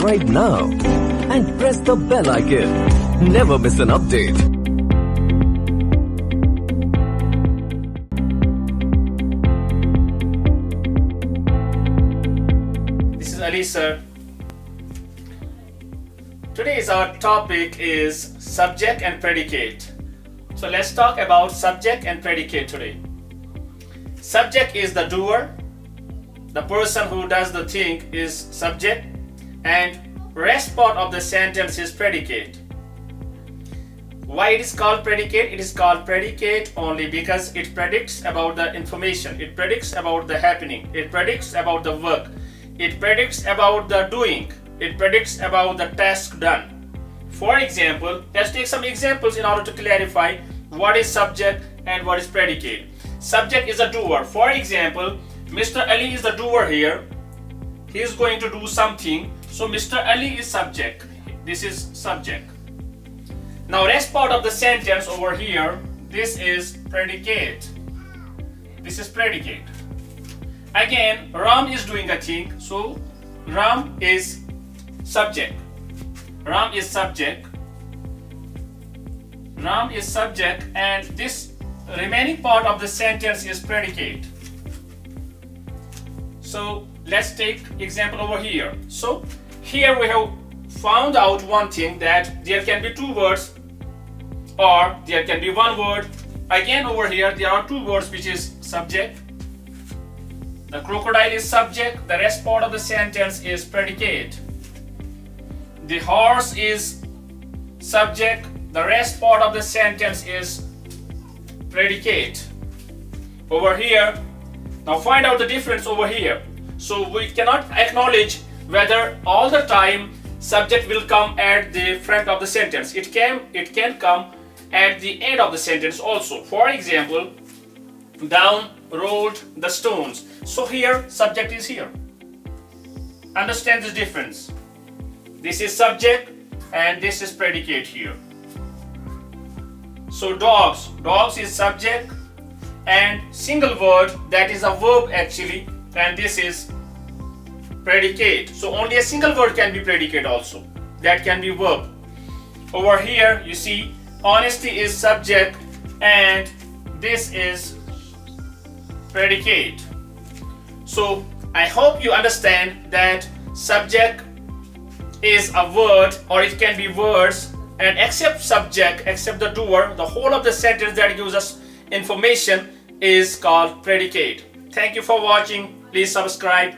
subscribe now and press the bell icon. Never miss an update. This is Ali sir. Today's our topic is subject and predicate. So let's talk about subject and predicate today. Subject is the doer. The person who does the thing is subject, and rest part of the sentence is predicate. Why it is called predicate? It is called predicate only because it predicts about the information, it predicts about the happening, it predicts about the work, it predicts about the doing, it predicts about the task done. For example, let's take some examples in order to clarify what is subject and what is predicate. Subject is a doer. For example, Mr. Ali is the doer here. He is going to do something. So Mr. Ali is subject. This is subject. Now rest part of the sentence over here, this is predicate. This is predicate. Again, Ram is doing a thing. So Ram is subject. Ram is subject. Ram is subject, and this remaining part of the sentence is predicate. So let's take example over here. So here we have found out one thing, that there can be two words or there can be one word. Again over here there are two words which is subject. The crocodile is subject, the rest part of the sentence is predicate. The horse is subject, the rest part of the sentence is predicate. Over here, now find out the difference over here. So we cannot acknowledge whether all the time subject will come at the front of the sentence. It can come at the end of the sentence also. For example, down rolled the stones. So here subject is here. Understand this difference. This is subject and this is predicate here. So dogs is subject and single word, that is a verb actually, and this is predicate. So only a single word can be predicate also, that can be verb. Over here you see honesty is subject and this is predicate. So I hope you understand that subject is a word, or it can be words, and except subject, except the doer, the whole of the sentence that gives us information is called predicate. Thank you for watching. Please subscribe.